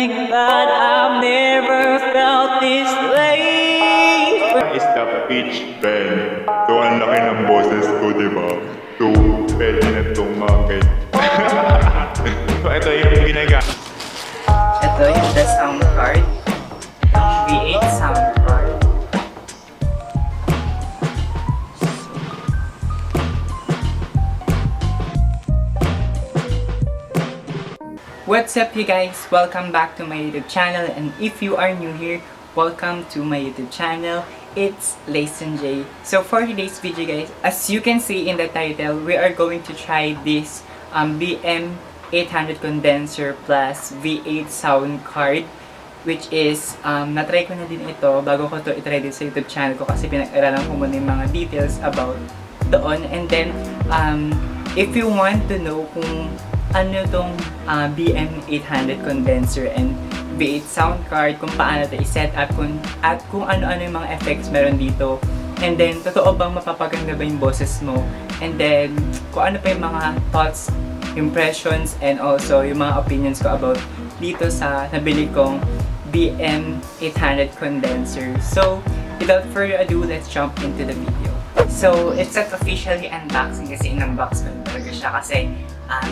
think that I've never felt this way. Is the pitch bend. So, ang laki ng boses ko, di ba? So, pwede na itong market. So, ito yung ginagamit. Ito yung the sound card. Yung V8 sound card. What's up you guys? Welcome back to my YouTube channel, and if you are new here, welcome to my YouTube channel. It's LaystonJay. So for today's video guys, as you can see in the title, we are going to try this BM-800 condenser plus V8 sound card, which is na-try ko na din ito bago ko to i-try din sa YouTube channel ko kasi pinag-aralan ko muna yung mga details about doon. And then if you want to know kung ano tong BM-800 condenser and V8 sound card, kung paano ito i-set up, at kung ano-ano yung mga effects meron dito, and then totoo bang mapapaganda ba yung boses mo, and then kung ano pa yung mga thoughts, impressions, and also yung mga opinions ko about dito sa nabili kong BM-800 condenser. So without further ado, let's jump into the video. So it's not officially unboxing kasi in-unbox ko talaga siya kasi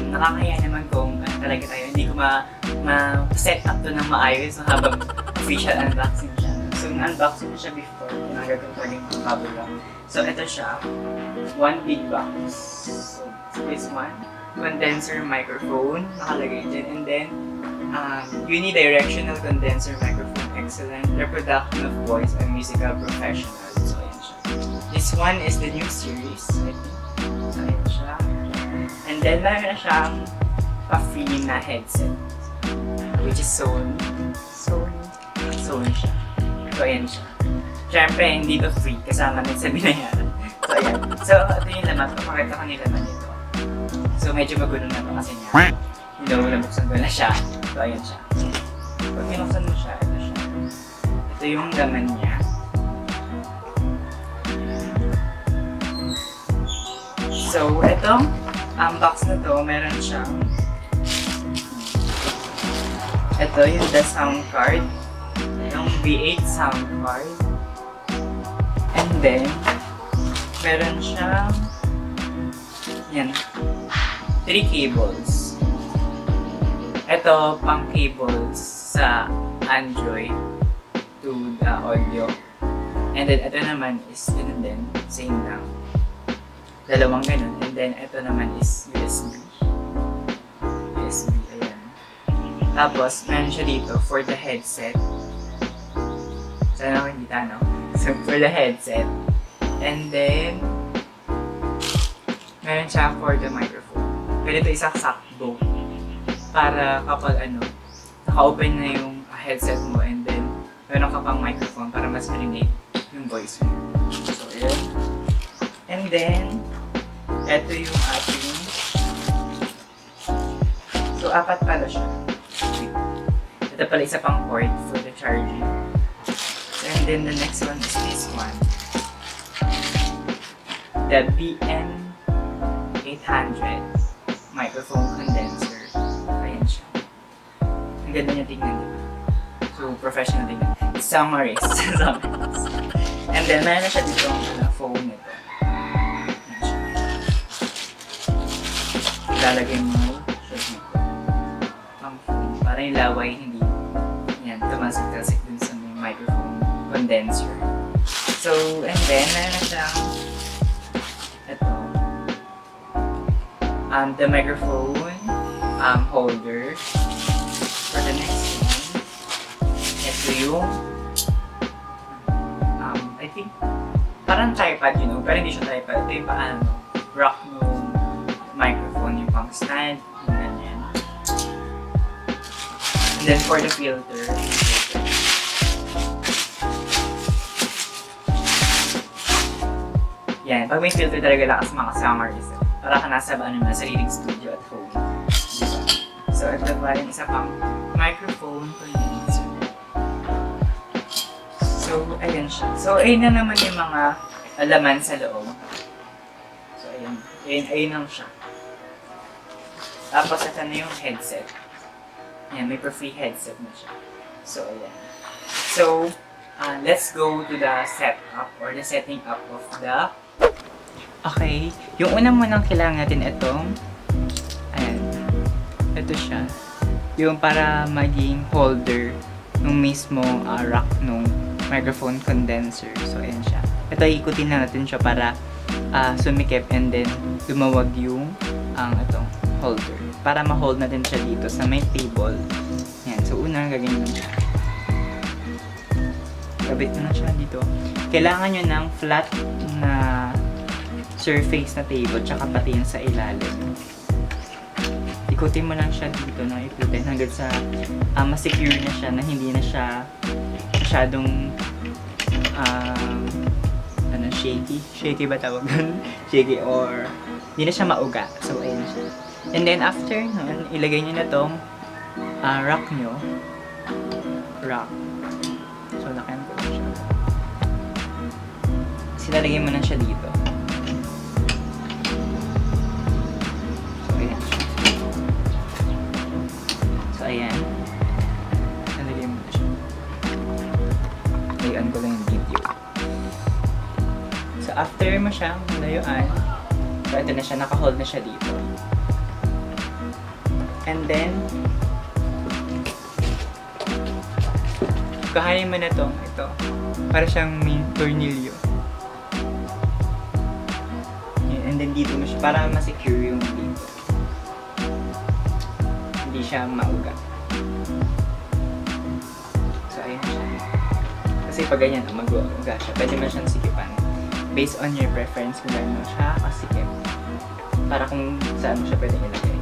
nakakaya naman kung talaga tayo hindi ko ma-set up to ng maayos habang official unboxing siya. So un-unboxing ko siya before, tinagag ko talaga yung bubble wrap. So ito siya, one big box. So this one, condenser microphone, nakalagay dyan, and then unidirectional condenser microphone, excellent reproduction of voice and musical professional. So ayan siya. This one is the new series, I think. So ayan siya. And then meron na siyang pa-free na headset, which is Sony siya. So ayan siya. Siyempre hindi to free, kasama na sa binayaran. So ayan. So ito yung laman, papakita ko yung laman nito. So medyo magulo na ito kasi nga nabuksan ko na siya. So ayan siya. Pag binuksan mo siya, ito siya. Ito yung laman niya. So itong box na to, meron siyang ito yung the sound card, yung V8 sound card, and then meron siyang yan, 3 cables. Ito pang cables sa Android to the audio, and then ito naman is ganun din, same lang, dalawang ganun, and then ito naman is USB, ayan. Tapos meron siya dito for the headset, sana ako hindi tanaw, so for the headset, and then meron siya for the microphone. Pwede ito isaksak-sakbo para kapag naka-open na yung headset mo, and then meron ka pang microphone para mas marinig yung voice mo. So ayan. And then ito yung ating, so apat pala siya. Ito pala isa pang port for the charging. And then the next one is this one, the BM-800 microphone condenser. Ayan siya. Ang ganda niya tingnan, diba? So professional tingnan. Summaries. And then meron na siya dito ang phone nito. Lalagay mo siya dito pang phone para yung laway hindi yan tumasik-tasik dun sa may microphone condenser. So and then meron na siyang ito the microphone holder for the next one. Ito yung I think parang tripod, pero hindi siya tripod. Ito yung paano rock nung microphone, yung pang stand, yung ganyan. And then for the filter, yan, pag may filter talaga lakas mga summaries. Para ka nasa sariling studio at home. Diba? So ito pa rin isa pang microphone condenser. So ayan siya. So ayun na naman yung mga laman sa loob. So ayun lang siya. Tapos ito na yung headset. Ayan, may free headset na siya. So, ayan. So, let's go to the setup or the setting up of the... Okay, yung una munang kailangan natin itong... Ayan. Ito siya. Yung para maging holder nung mismong rack nung microphone condenser. So, ayan siya. Ito, ikutin na natin siya para sumikip and then lumawag yung itong holder. Para ma-hold natin siya dito sa may table. Ayan. So, unang gagawin siya. Kabit mo na siya dito. Kailangan nyo ng flat na surface na table tsaka pati yung sa ilalim. Ikutin mo lang siya dito na ikutin hanggang sa ma-secure na siya na hindi na siya masyadong shaky ba tawag doon? Shaky or hindi na siya mauga. So ayun siya. And then after nun, ilagay nyo na tong rack nyo. Rack. So lakihan ko lang siya. Sinalagay mo lang siya dito. Ayan. Nalagay mo na siya. Layuan ko lang yung video. So, after mo siyang layuan, so, ito na siya. Naka-hold na siya dito. And then, kahayin mo na ito. Para siyang may tornilyo. And then, dito mo siya. Para ma-secure yung dito. Hindi siya mauga. So, ayan siya. Kasi pag ganyan, mag-uga siya. Pwede mo siyang sikipan. Based on your preference kung gano'n siya kasikip. Para kung saan mo siya pwede ilagay.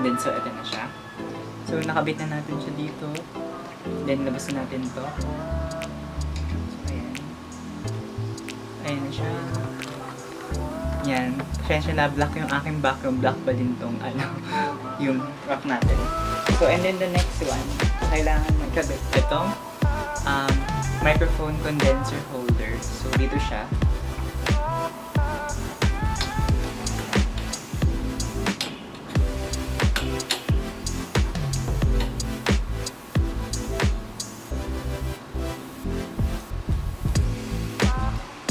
And then, so, ito na siya. So, nakabit na natin siya dito. Then, labasin natin to. So, ayan. Ayan na siya. Yan. Siyempre na black yung aking background. Black pa din tong, yung rock natin. So, and then the next one, kailangan magkabit itong microphone condenser holder. So, dito siya.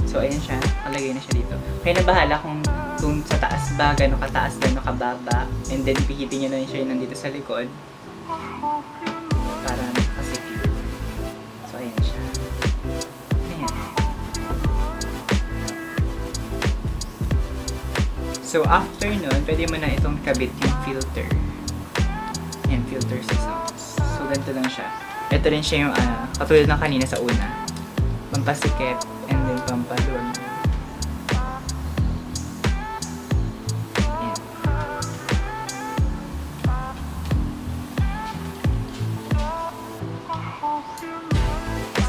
So, ayan siya. Alagay na siya dito. Kaya na bahala kung sa taas ba, gano'ng kataas, gano'ng kababa. And then, pihitin nyo na siya yung nandito sa likod. Para nakasecure. So, ayan siya. Ayan. So, after nun, pwede mo na itong kabit yung filter. Ayan, filter sa sounds. So, ganito lang siya. Ito rin siya yung, katulad ng kanina sa una. Pampasikip. And then pampalon. Ayan.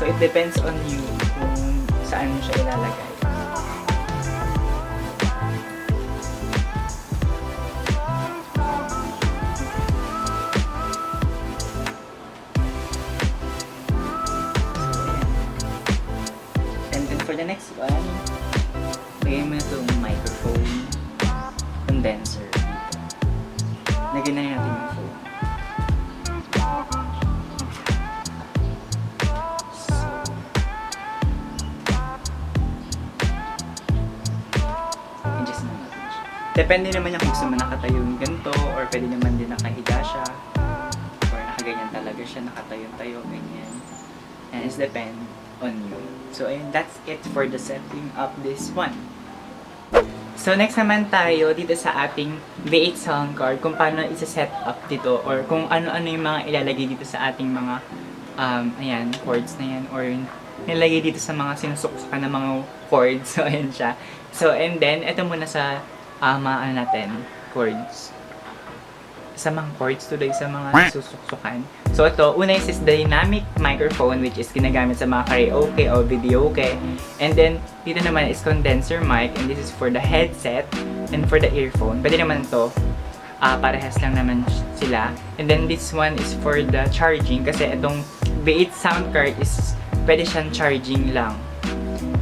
So it depends on you kung saan mo siya ilalagay. For the next one, lagay mo na itong microphone condenser dito. Lagyan na natin yung phone. So, adjust na natin siya. Depende naman yung kung gusto mo nakatayo yung ganito or pwede naman din nakahiga siya or nakaganyan talaga siya, nakatayo-tayo, ganyan. And it's depend on you. So, ayun, that's it for the setting up this one. So, next naman tayo dito sa ating V8 sound card kung paano isa-set up dito or kung ano-ano yung mga ilalagay dito sa ating mga ayan, cords na yan or nilagay dito sa mga sinusuksukan na mga cords. So, ayan siya. So, and then, ito muna sa natin, cords. Sa mga cords tuloy sa mga susuksukan. So ito, una is dynamic microphone which is ginagamit sa mga karaoke o videoke. And then, dito naman is condenser mic and this is for the headset and for the earphone. Pwede naman to parehas lang naman sila. And then this one is for the charging kasi itong V8 sound card is pwede siyang charging lang.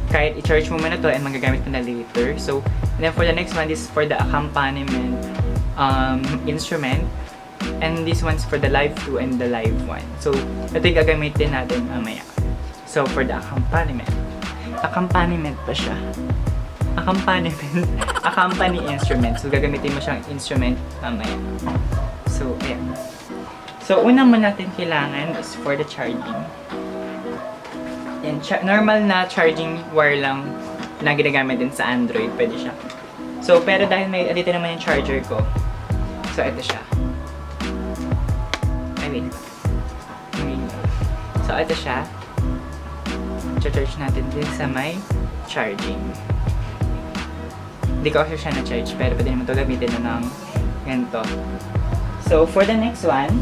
Kahit i-charge mo man na to and magagamit mo na later. So, and then for the next one, this is for the accompaniment instrument. And this one's for the live 2 and the live 1. So, ito yung gagamitin natin mamaya. So, for the accompaniment pa siya. Accompany instrument. So, gagamitin mo siyang instrument mamaya. So, ayan. So, una mo natin kailangan is for the charging. Yan, normal na charging wire lang na ginagamit din sa Android. Pwede siya. So, pero dahil may dito naman yung charger ko. So, ito siya. Wait. So, ito siya. Charge natin din sa may charging. Hindi ko kasi siya na-charge, pero pwede naman ito gamitin na ng ganito. So, for the next one,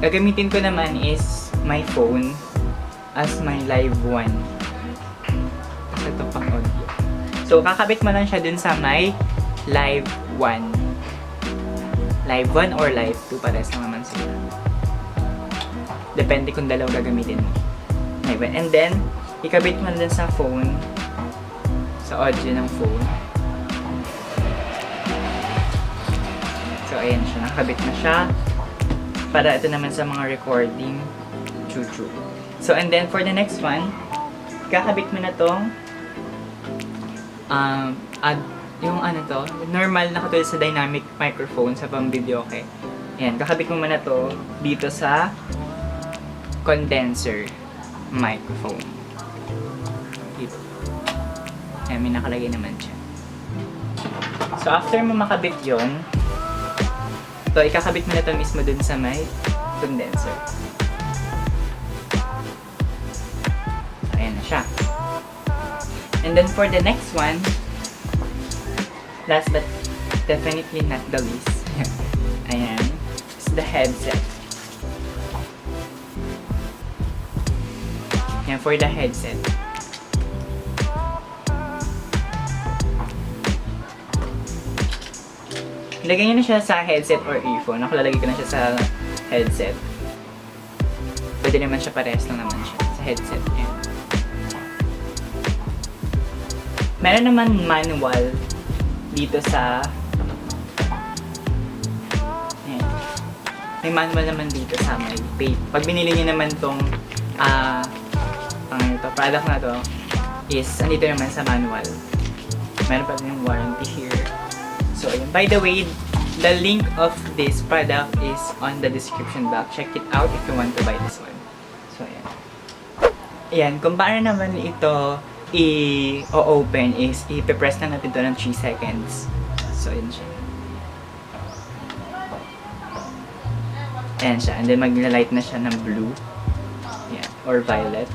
gagamitin ko naman is my phone as my live 1. Kasi ito pang audio. So, kakabit mo lang siya dun sa my live 1. Live 1 or live 2, pares lang naman sila. Depende kung dalaw gagamitin mo. And then, ikabit mo dun sa phone, sa audio ng phone. So, ayan siya. Nakabit na siya. Para ito naman sa mga recording. Choo-choo. So, and then, for the next one, kakabit mo na tong yung ano to, normal na katulad sa dynamic microphone sa pang video, okay? Ayan, kakabit mo muna to dito sa condenser microphone. Dito. Ayan, may nakalagay naman siya. So, after mo makabit yon, ito, ikakabit mo na ito mismo dun sa may condenser. Ayan na siya. And then for the next one, last but definitely not the least, ayan, is the headset. Ayan, for the headset. Lagay nyo na siya sa headset or earphone. Ako lalagay ko na siya sa headset. Pwede naman siya, parehas lang naman siya sa headset. Ayan. Meron naman manual dito sa... Ayan. May manual naman dito sa may page. Pag binili nyo naman tong product na to, is andito naman sa manual. Meron pa rin yung warranty here. So, ayun. By the way, the link of this product is on the description box. Check it out if you want to buy this one. So, ayan. Ayan, kung paano naman ito i-open is i-press na natin ito ng 3 seconds. So, ayan siya. Ayan siya. And then, magla-light na siya ng blue. Ayan. Or violet.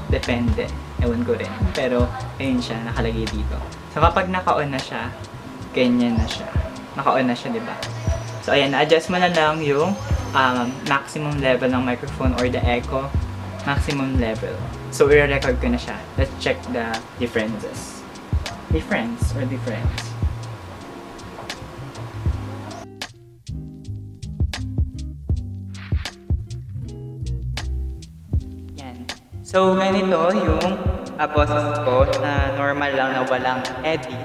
Depende. Ewan ko rin. Pero, ayun siya. Nakalagay dito. So, kapag naka-on na siya, ganyan na siya. Naka-on na siya, diba? So, ayan, na-adjust mo na lang yung maximum level ng microphone or the echo maximum level. So, i-record ko na siya. Let's check the differences. Difference. Yan. So, ganito yung boses ko na normal lang na walang edit.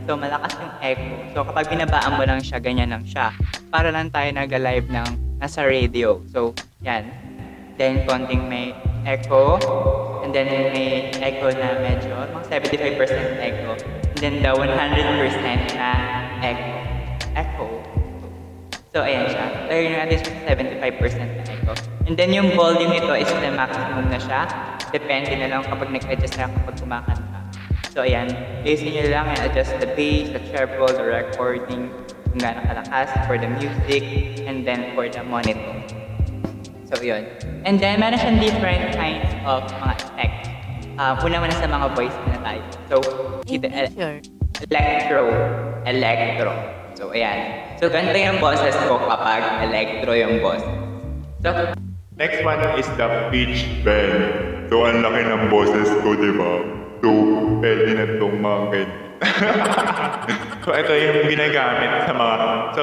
So, malakas yung echo. So, kapag binabaan mo lang siya, ganyan lang siya. Para lang tayo nag-live ng nasa radio. So, yan. Then, konting may echo. And then, may echo na medyo, mga 75% echo. And then, the 100% na echo. So, ayan siya. Lagyan natin siya 75% na echo. And then, yung volume nito is the maximum na siya. Depende na lang kapag nag-adjust na kapag kumakanta. So, ayan. Listen nyo lang and adjust the bass, the treble, the recording, kung gaano kalakas, for the music, and then for the monitor. So, yun. And then, meron siyang different kinds of mga effects. Una muna sa mga voice na tayo. So, electro. So, ayan. So, ganito yung boses ko kapag electro yung boss. So, Next one is the pitch bend. So, ang laki ng boses ko, di ba? So, pwede na itong market. So, ito yung ginagamit sa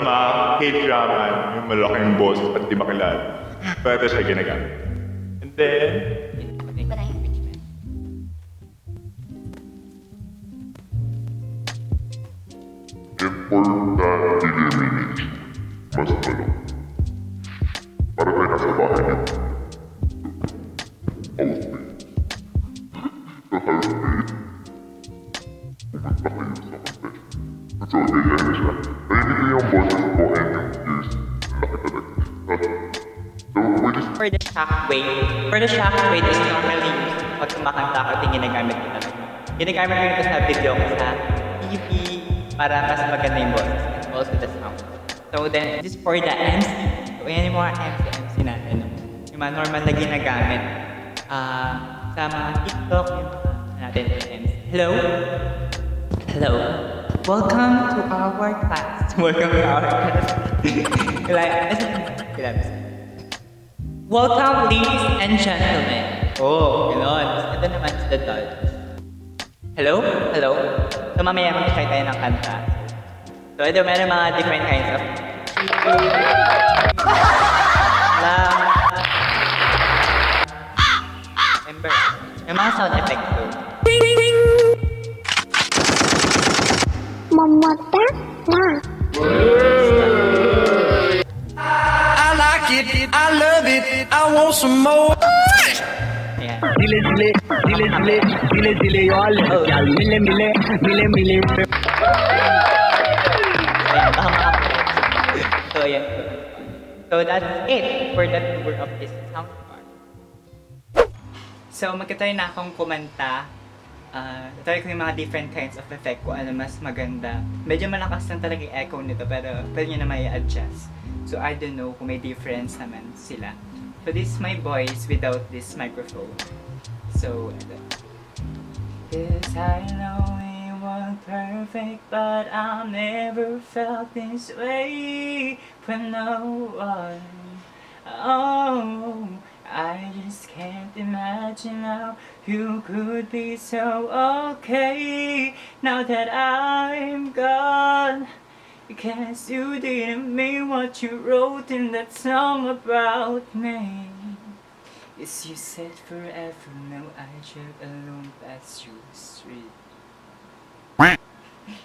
mga K-drama, yung malaking boss at di makilala. So, ito siya ginagamit. And then, Importante elimination. Mas malong. Para tayo nasa bahay niyo. Housemate. Sa housemate, pumunta kayo sa confession. So, ganyan siya. Narinig ko yung boses ko and yung ears. Laki talaga. So, we just For the shockwave is normally used pag kumakanta ako din ginagamit ko talaga. Ginagamit ko ito sa video ko sa TV para mas maganda yung boses and also the sound. So then, this is for the MC. So yan yung mga MC natin. No? Yung mga normal na ginagamit sa mga TikTok, yung mga natin MC. Hello? Hello? Welcome to our class. Welcome to our class. Welcome, ladies and gentlemen. Oh, gano'n. Ito naman is the dodge. Hello? Hello? So, mamaya mag-try tayo ng kanta. So, ito meron mga different kinds of... Remember, may mga sound effects too. Mamata na. I like it, I love it, I want some more. Ayan. Dile, y'all. Y'all, mile. Ayan, baka so, ayan. So, that's it for the tour of this sound card. So, magka-try na akong kumanta. Try ko yung mga different kinds of effect kung ano mas maganda. Medyo malakas lang talaga yung echo nito pero pwede nyo na may adjust. So, I don't know kung may difference naman sila. So, this is my voice without this microphone. So, ito. 'Cause I know we weren't perfect, but I never felt this way for no one. Oh, I just can't imagine how you could be so okay now that I'm gone. Because you didn't mean what you wrote in that song about me. Yes, you said forever, now I drive alone past your street.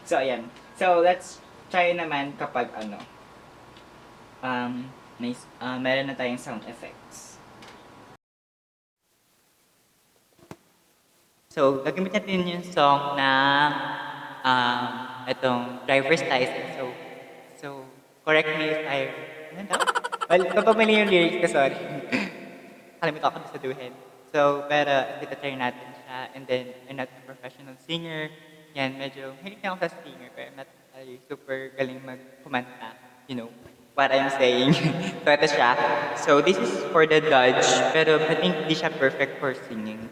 So, ayan. So, let's try naman kapag meron na tayong sound effects. So, gagamit natin yung song ng itong driver's license. So, correct me if I... Ano daw? Well, kapag mali yung lyrics ko, sorry. Kalimit ako na sa duhin. So, pero ito-try natin siya. And then, I'm not a professional singer. Yan, medyo hilig na ako sa singer. Pero I'm not super galing magkumanta. You know, what I'm saying. So, ito siya. So, this is for the Dodge. Pero I think hindi siya perfect for singing.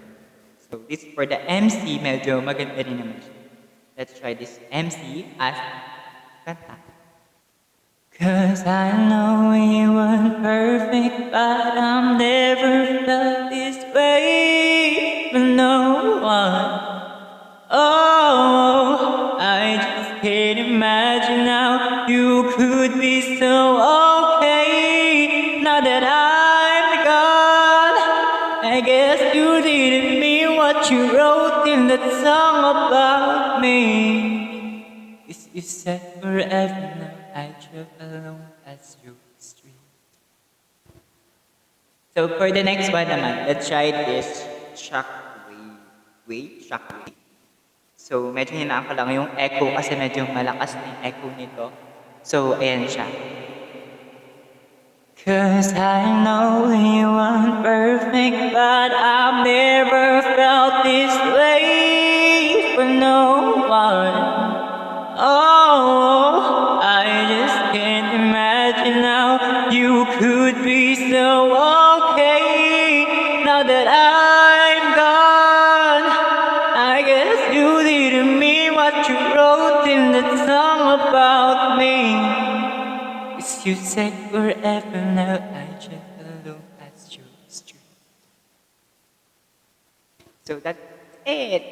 So, this is for the MC. Medyo maganda rin naman siya. Let's try this MC as kanta. 'Cause I know we weren't perfect, but I've never felt this way for no one. Oh, I just can't imagine how you could be so okay now that I'm gone. I guess you didn't mean what you wrote in that song about me. You said forever, now I drive alone as your street. So for the next one naman, let's try this shockwave. Shockwave. So medyo hinaan ko lang yung echo kasi medyo malakas na yung echo nito. So ayan siya. 'Cause I know you weren't perfect, but I've never felt this way for no one. Oh, I just can't imagine how you could be so okay now that I'm gone. I guess you didn't mean what you wrote in that song about me. 'Cause you said forever, now I just alone as your street. So that's it.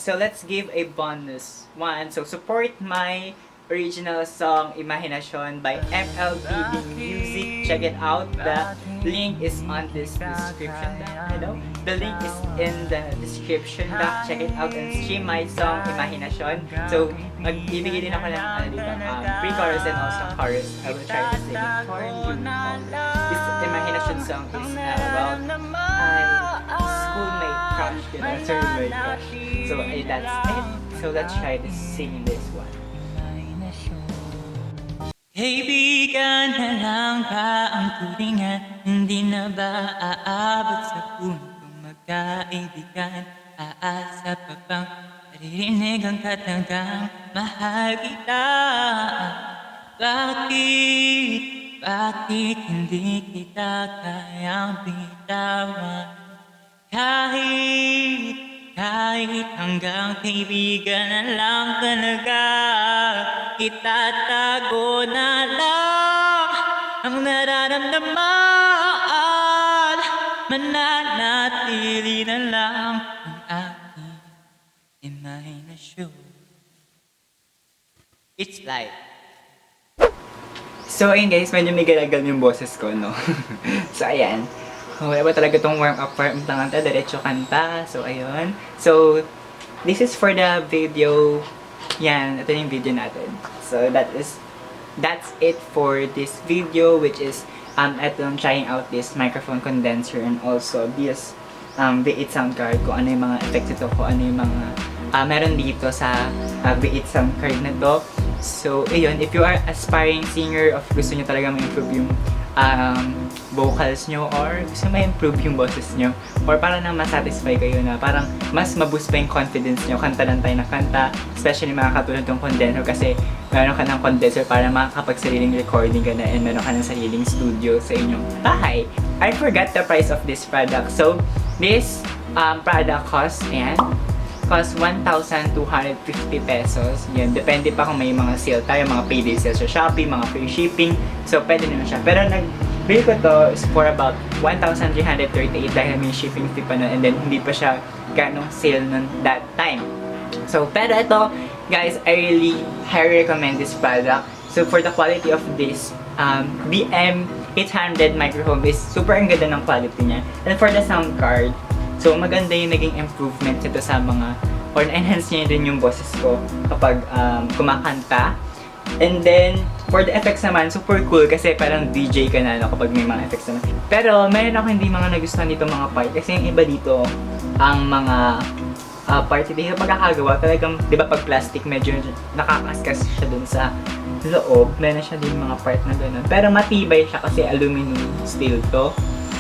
So let's give a bonus one. So support my original song Imahinasyon by MLPB Music. Check it out. The link is on this description box. The link is in the description box. Check it out and stream my song Imahinasyon. So magbibigay din ako ng pre-chorus and also chorus. I will try to sing it for you. This Imahinasyon song is about schoolmate crush, soulmate crush. So that's it. So let's try to sing this one. Kaibigan na lang ba ang tulingan? Hindi na ba aabot sa puntong magkaibigan? Aasa pa bang naririnig ang katanggang mahal kita? Bakit hindi kita kayang bitawan? Kahit hanggang kaibigan na lang talaga, itatago na lang ang nararamdaman, mananatili na lang ang aking imahinasyon. It's like... So ayun guys, medyo may galagal yung boses ko, no? So ayan. Wala ba talaga itong warm-up kanta, diretso kanta. So, ayun. So, this is for the video. Yan, ito yung video natin. So, that's it for this video, which is, ito, trying out this microphone condenser and also this V8 sound card, kung ano yung mga effects ito, kung ano yung mga meron dito sa V8 sound card na to. So, ayun, if you are aspiring singer of gusto nyo talaga ma-improve yung vocals nyo or gusto ma-improve yung boses nyo or para na masatisfy kayo na parang mas maboost pa yung confidence nyo, kanta lang tayo na kanta, especially mga katulad ng condenser kasi meron ka ng condenser para makakapagsariling recording ka na and meron ka ng sariling studio sa inyong bahay. I forgot the price of this product. So, this product costs 1,250 pesos. Yan, depende pa kung may mga sale tayo, mga payday sales sa Shopee, mga free shipping. So, pwede naman siya. Pero nag-bill ko to is for about 1,338 dahil may shipping fee pa nun and then hindi pa siya ganong sale nun that time. So, pero ito, guys, I really highly recommend this product. So, for the quality of this BM-800 microphone is super ang ganda ng quality niya. And for the sound card, so, maganda yung naging improvement nito sa mga, or enhance niya din yung boses ko kapag kumakanta. And then, for the effects naman, super cool kasi parang DJ ka na kapag may mga effects naman. Pero, meron ako hindi mga nagustuhan dito mga part kasi yung iba dito, ang mga part dito pagkakagawa, talagang, di ba pag plastic, medyo nakakaskas siya dun sa loob. Meron siya din mga part na gano'n. Pero matibay siya kasi aluminum steel to.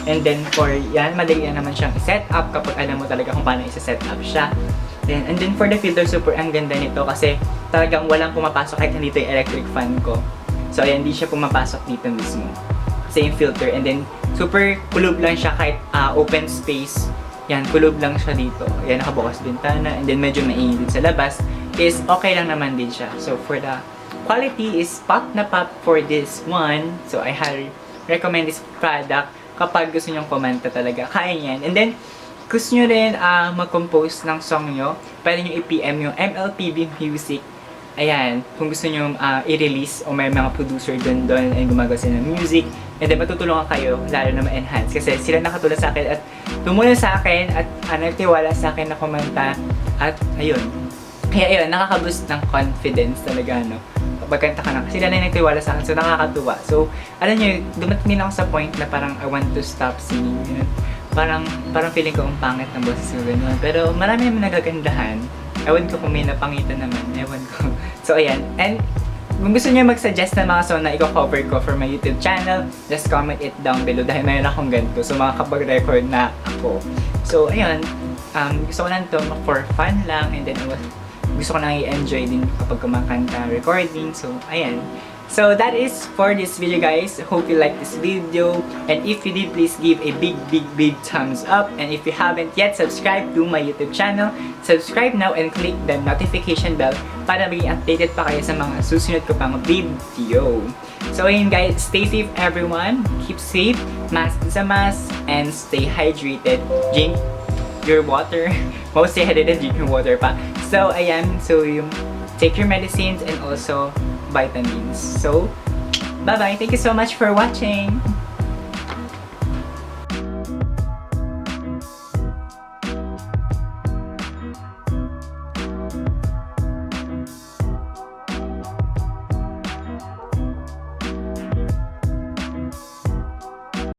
And then for yan, madali yan naman siyang i-set up kapag alam mo talaga kung paano i-set up siya. And then for the filter, super ang ganda nito kasi talagang walang pumapasok kahit nandito yung electric fan ko. So ayan, hindi siya pumapasok dito mismo. Kasi yung filter. And then super kulob lang siya kahit open space. Yan, kulob lang siya dito. Yan, nakabukas bintana. And then medyo mainit din sa labas. Is okay lang naman din siya. So for the quality is pop na pop for this one. So I highly recommend this product. Kapag gusto nyong kumanta talaga, kaya yan. And then, gusto nyo rin mag-compose ng song nyo, pwede nyo i-PM yung MLPB Music. Ayan, kung gusto nyo i-release o may mga producer doon and gumagawa sila ng music. And then, matutulungan kayo, lalo na ma-enhance. Kasi sila nakatulong sa akin at tumulong sa akin at nagtiwala sa akin na kumanta. At ayun. Kaya ayun, nakaka-boost ng confidence talaga, no? Magkanta ka na. Kasi sila na nagtiwala sa akin. So, nakakatuwa. So, alam nyo, dumating din ako sa point na parang I want to stop singing. You know? Parang feeling ko ang pangit ng boses ko gano'n. Pero marami naman nagagandahan. Ewan ko kung may napangitan naman. Ewan ko. So, ayan. And kung gusto nyo mag-suggest na mga song na i-cover ko for my YouTube channel, just comment it down below dahil mayroon akong ganito. So, makakapag-record na ako. So, ayun. Gusto ko lang ito for fun lang. And then, gusto ko nang i-enjoy din kapag kumakanta, recording. So, ayan. So, that is for this video, guys. Hope you like this video. And if you did, please give a big thumbs up. And if you haven't yet subscribed to my YouTube channel, subscribe now and click the notification bell para maging updated pa kayo sa mga susunod ko pang video. So, ayun guys. Stay safe, everyone. Keep safe. Mask sa mask. And stay hydrated. Drink your water. Mostly I didn't drink yung water pa. So, ayan. So, yung take your medicines and also vitamins. So, bye-bye. Thank you so much for watching.